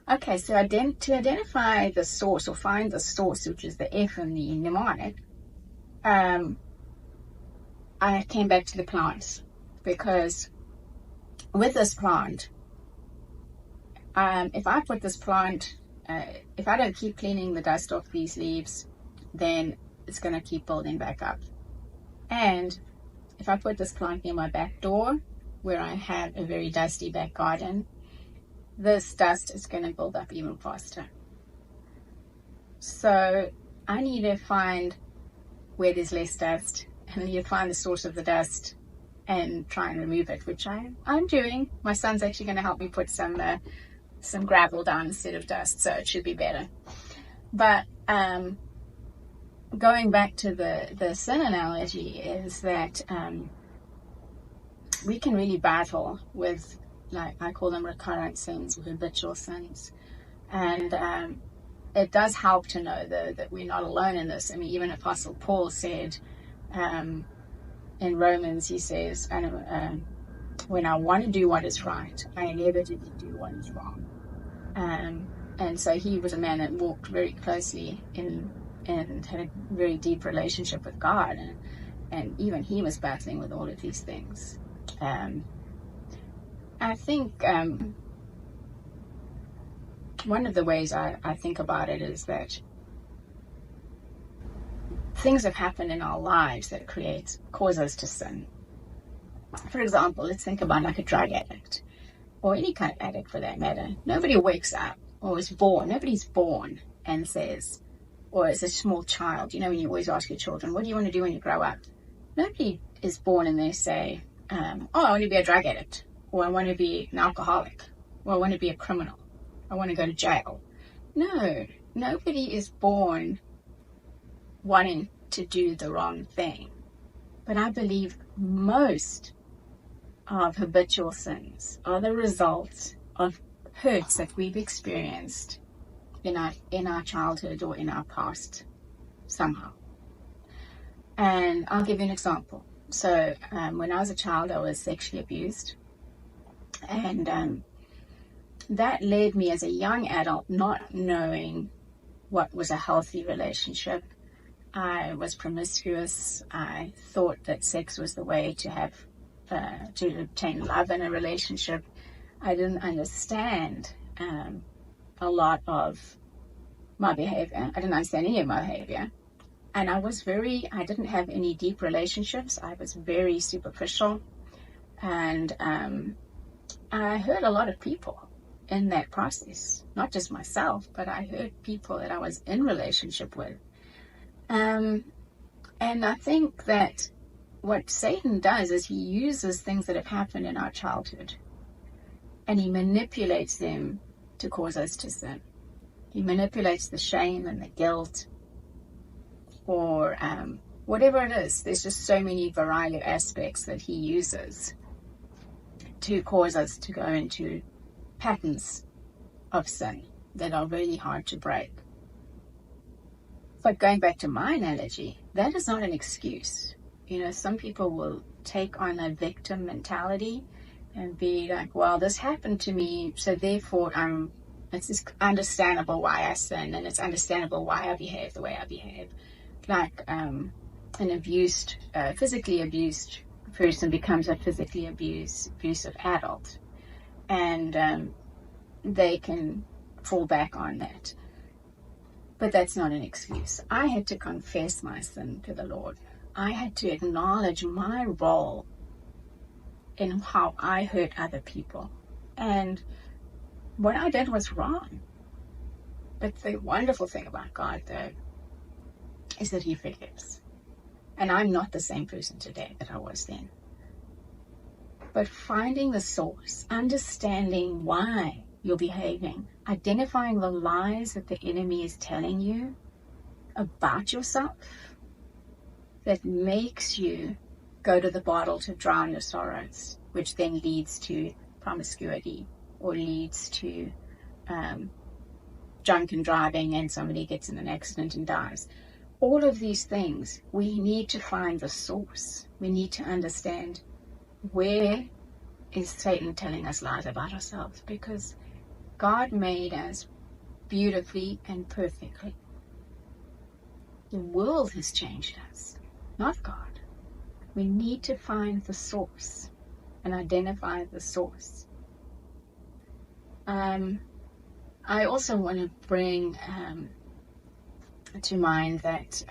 Okay, so to identify the source or find the source, which is the F in the mnemonic, I came back to the plants, because with this plant, if I put this plant, if I don't keep cleaning the dust off these leaves, then it's going to keep building back up. And if I put this plant near my back door, where I have a very dusty back garden, this dust is going to build up even faster. So I need to find where there's less dust, and I need to find the source of the dust and try and remove it, which I'm doing. My son's actually going to help me put some gravel down instead of dust, so it should be better. But going back to the sin analogy, is that we can really battle with, like I call them recurrent sins, or habitual sins. And it does help to know, though, that we're not alone in this. I mean, even Apostle Paul said in Romans, he says, when I want to do what is right, I inevitably do what is wrong. And so he was a man that walked very closely and had a very deep relationship with God. And even he was battling with all of these things. I think one of the ways I think about it is that things have happened in our lives that cause us to sin. For example, let's think about like a drug addict, or any kind of addict for that matter. Nobody wakes up or is born. Nobody's born and says, or as a small child, you know, when you always ask your children, what do you want to do when you grow up? Nobody is born and they say, I want to be a drug addict, or I want to be an alcoholic, or I want to be a criminal, I want to go to jail. No, nobody is born wanting to do the wrong thing. But I believe most of habitual sins are the result of hurts that we've experienced in our childhood or in our past somehow. And I'll give you an example. So when I was a child, I was sexually abused, and that led me as a young adult not knowing what was a healthy relationship. I was promiscuous. I thought that sex was the way to obtain love in a relationship. I didn't understand a lot of my behavior. I didn't understand any of my behavior. And I didn't have any deep relationships. I was very superficial. And I hurt a lot of people in that process. Not just myself, but I hurt people that I was in relationship with. And I think that what Satan does is he uses things that have happened in our childhood, and he manipulates them to cause us to sin. He manipulates the shame and the guilt, or whatever it is. There's just so many variety of aspects that he uses to cause us to go into patterns of sin that are really hard to break. But going back to my analogy, that is not an excuse. You know, some people will take on a victim mentality and be like, well, this happened to me, so therefore it's just understandable why I sin, and it's understandable why I behave the way I behave. Like an physically abused person becomes a physically abusive adult, and they can fall back on that. But that's not an excuse. I had to confess my sin to the Lord. I had to acknowledge my role in how I hurt other people. And what I did was wrong. But the wonderful thing about God, though, is that he forgives. And I'm not the same person today that I was then. But finding the source, understanding why you're behaving, identifying the lies that the enemy is telling you about yourself that makes you go to the bottle to drown your sorrows, which then leads to promiscuity, or leads to drunken driving and somebody gets in an accident and dies. All of these things, we need to find the source. We need to understand, where is Satan telling us lies about ourselves? Because God made us beautifully and perfectly. The world has changed us, not God. We need to find the source and identify the source. I also want to bring to mind that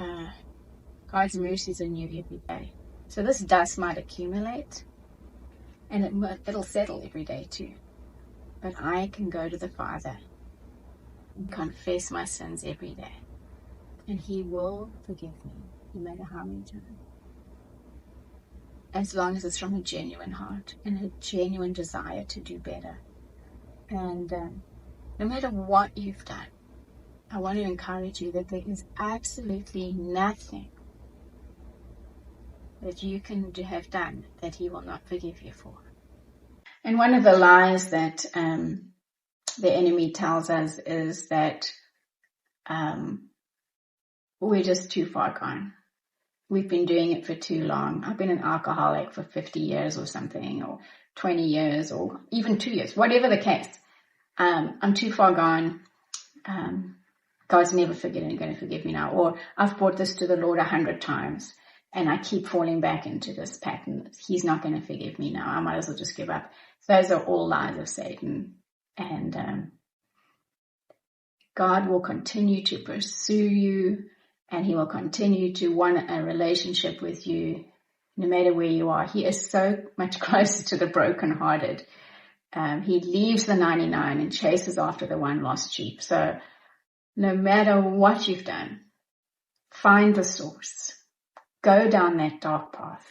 God's mercies are new every day. So this dust might accumulate, and it'll settle every day too. But I can go to the Father and confess my sins every day, and He will forgive me, no matter how many times. As long as it's from a genuine heart and a genuine desire to do better. And no matter what you've done, I want to encourage you that there is absolutely nothing that you can have done that He will not forgive you for. And one of the lies that the enemy tells us is that we're just too far gone. We've been doing it for too long. I've been an alcoholic for 50 years or something, or 20 years, or even 2 years, whatever the case. I'm too far gone. God's never going to forgive me now. Or I've brought this to the Lord 100 times and I keep falling back into this pattern. He's not going to forgive me now. I might as well just give up. Those are all lies of Satan. And God will continue to pursue you, and He will continue to want a relationship with you no matter where you are. He is so much closer to the brokenhearted. He leaves the 99 and chases after the one lost sheep. So no matter what you've done, find the source. Go down that dark path.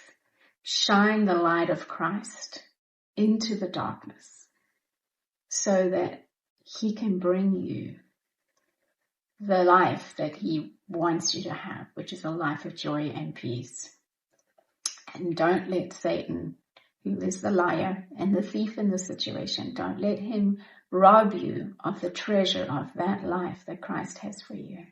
Shine the light of Christ into the darkness so that He can bring you the life that He wants you to have, which is a life of joy and peace. And don't let Satan, who is the liar and the thief in the situation, don't let him rob you of the treasure of that life that Christ has for you.